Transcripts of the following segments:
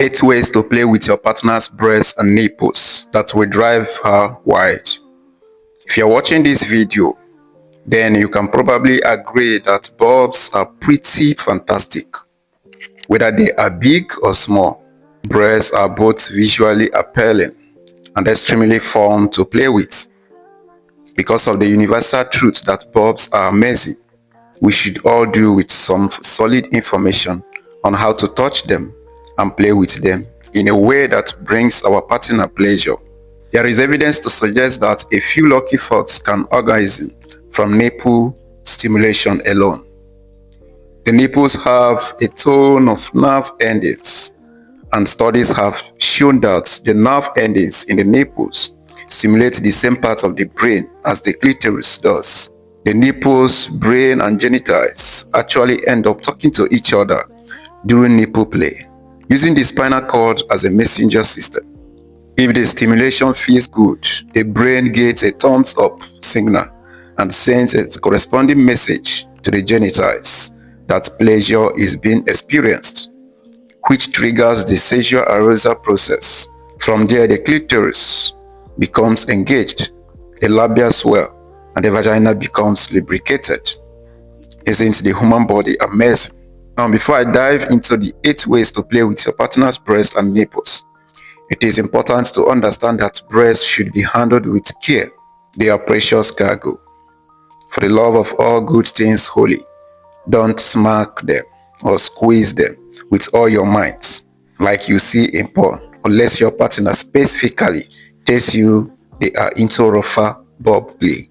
8 ways to play with your partner's breasts and nipples that will drive her wild. If you're watching this video, then you can probably agree that bulbs are pretty fantastic. Whether they are big or small, breasts are both visually appealing and extremely fun to play with. Because of the universal truth that bulbs are amazing, we should all do with some solid information on how to touch them and play with them in a way that brings our partner pleasure. There is evidence to suggest that a few lucky folks can orgasm from nipple stimulation alone. The nipples have a ton of nerve endings, and studies have shown that the nerve endings in the nipples stimulate the same part of the brain as the clitoris does. The nipples, brain, and genitals actually end up talking to each other during nipple play, using the spinal cord as a messenger system. If the stimulation feels good, the brain gets a thumbs up signal and sends a corresponding message to the genitals that pleasure is being experienced, which triggers the sexual arousal process. From there, the clitoris becomes engaged, the labia swell, and the vagina becomes lubricated. Isn't the human body amazing? Now, before I dive into the 8 ways to play with your partner's breast and nipples, it is important to understand that breasts should be handled with care. They are precious cargo. For the love of all good things holy, don't smack them or squeeze them with all your might, like you see in porn, unless your partner specifically tells you they are into rougher bulb play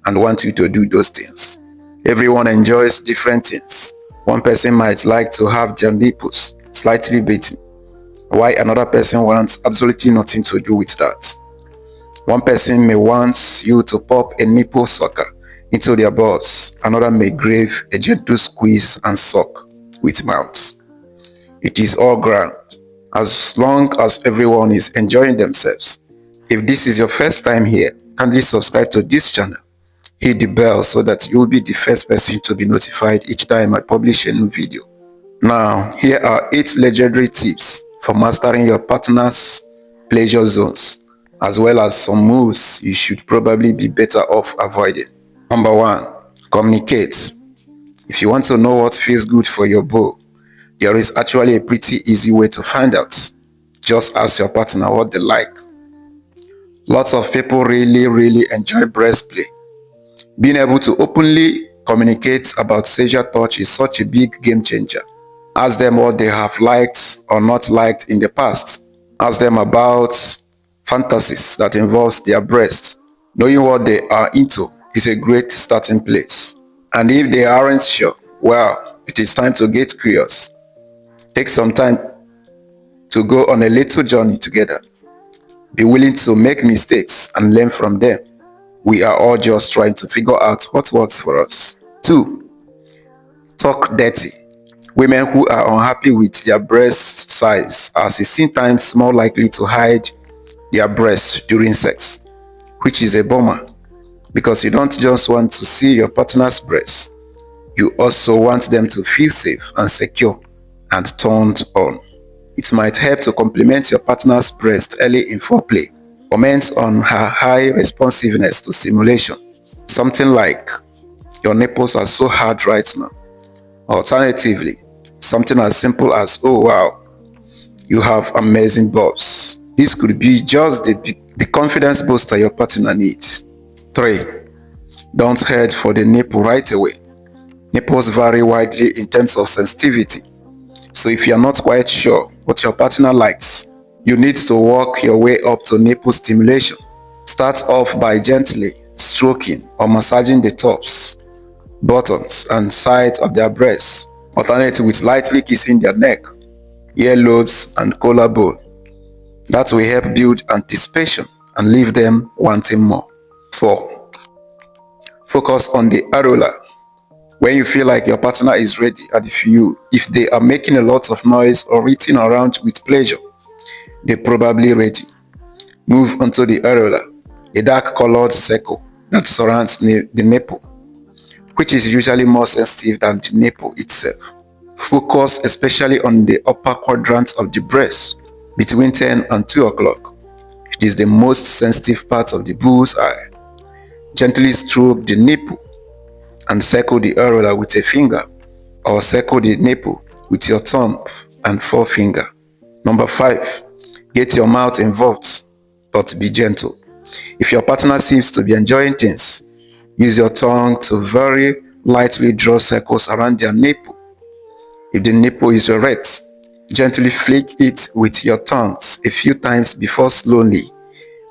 and want you to do those things. Everyone enjoys different things. One person might like to have their nipples slightly beaten, while another person wants absolutely nothing to do with that. One person may want you to pop a nipple sucker into their balls, another may crave a gentle squeeze and suck with mouth. It is all grand, as long as everyone is enjoying themselves. If this is your first time here, kindly subscribe to this channel. Hit the bell so that you'll be the first person to be notified each time I publish a new video. Now, here are 8 legendary tips for mastering your partner's pleasure zones, as well as some moves you should probably be better off avoiding. Number 1. Communicate. If you want to know what feels good for your beau, there is actually a pretty easy way to find out. Just ask your partner what they like. Lots of people really enjoy breast play. Being able to openly communicate about sexual touch is such a big game changer. Ask them what they have liked or not liked in the past. Ask them about fantasies that involves their breast. Knowing what they are into is a great starting place. And if they aren't sure, well, it is time to get curious. Take some time to go on a little journey together. Be willing to make mistakes and learn from them. We are all just trying to figure out what works for us. 2. Talk dirty. Women who are unhappy with their breast size are 16 times more likely to hide their breasts during sex, which is a bummer, because you don't just want to see your partner's breasts, you also want them to feel safe and secure and turned on. It might help to compliment your partner's breast early in foreplay. Comment on her high responsiveness to stimulation. Something like, "Your nipples are so hard right now." Alternatively, something as simple as, "Oh wow, you have amazing bulbs." This could be just the confidence booster your partner needs. 3. Don't head for the nipple right away. Nipples vary widely in terms of sensitivity. So if you're not quite sure what your partner likes, you need to work your way up to nipple stimulation. Start off by gently stroking or massaging the tops, buttons, and sides of their breasts. Alternate with lightly kissing their neck, earlobes, and collarbone. That will help build anticipation and leave them wanting more. 4. Focus on the areola. When you feel like your partner is ready, and if they are making a lot of noise or writhing around with pleasure, they're probably ready. Move onto the areola, a dark colored circle that surrounds the nipple, which is usually more sensitive than the nipple itself. Focus especially on the upper quadrant of the breast between 10 and 2 o'clock. It is the most sensitive part of the bull's eye. Gently stroke the nipple and circle the areola with a finger, or circle the nipple with your thumb and forefinger. Number 5. Get your mouth involved, but be gentle. If your partner seems to be enjoying things, use your tongue to very lightly draw circles around their nipple. If the nipple is erect, gently flick it with your tongues a few times before slowly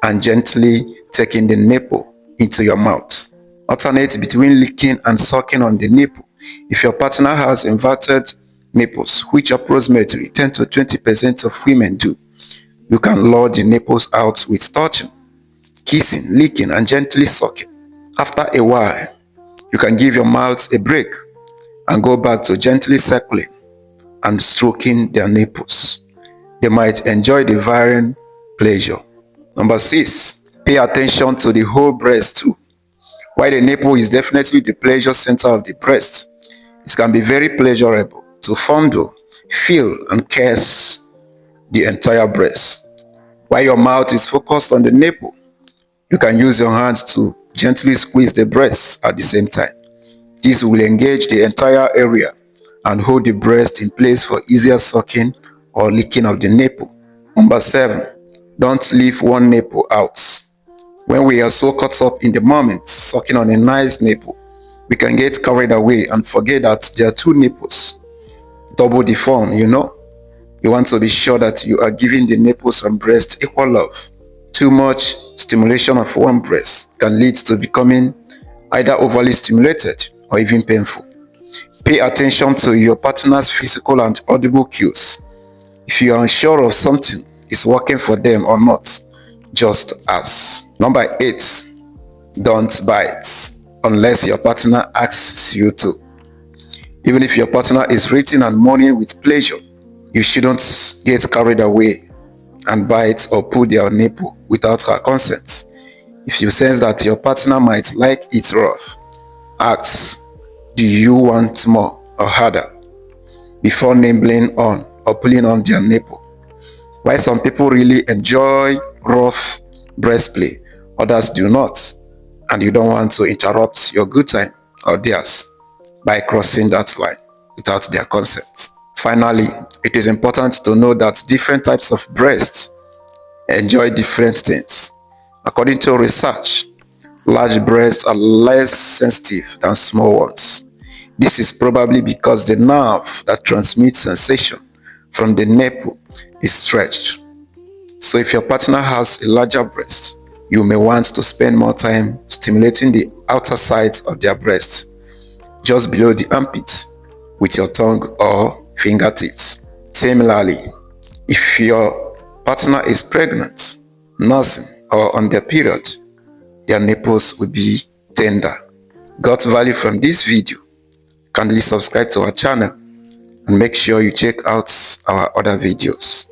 and gently taking the nipple into your mouth. Alternate between licking and sucking on the nipple. If your partner has inverted nipples, which approximately 10 to 20% of women do, you can lure the nipples out with touching, kissing, licking, and gently sucking. After a while, you can give your mouth a break and go back to gently circling and stroking their nipples. They might enjoy the varying pleasure. Number 6. Pay attention to the whole breast too. While the nipple is definitely the pleasure center of the breast, it can be very pleasurable to fondle, feel, and caress the entire breast. While your mouth is focused on the nipple, you can use your hands to gently squeeze the breast at the same time. This will engage the entire area and hold the breast in place for easier sucking or licking of the nipple. Number 7. Don't leave one nipple out. When we are so caught up in the moment, sucking on a nice nipple, we can get carried away and forget that there are 2 nipples. Double the fun, you know. You want to be sure that you are giving the nipples and breast equal love. Too much stimulation of one breast can lead to becoming either overly stimulated or even painful. Pay attention to your partner's physical and audible cues. If you are unsure of something is working for them or not, just ask. Number 8. Don't bite unless your partner asks you to. Even if your partner is rating and moaning with pleasure, you shouldn't get carried away and bite or pull their nipple without her consent. If you sense that your partner might like it rough, ask, do you want more or harder, before nibbling on or pulling on their nipple. While some people really enjoy rough breast play, others do not, and you don't want to interrupt your good time or theirs by crossing that line without their consent. Finally, it is important to know that different types of breasts enjoy different things. According to research, large breasts are less sensitive than small ones. This is probably because the nerve that transmits sensation from the nipple is stretched. So if your partner has a larger breast, you may want to spend more time stimulating the outer sides of their breast, just below the armpits, with your tongue or fingertips. Similarly, if your partner is pregnant, nursing, or on their period, their nipples will be tender. Got value from this video? Kindly subscribe to our channel and make sure you check out our other videos.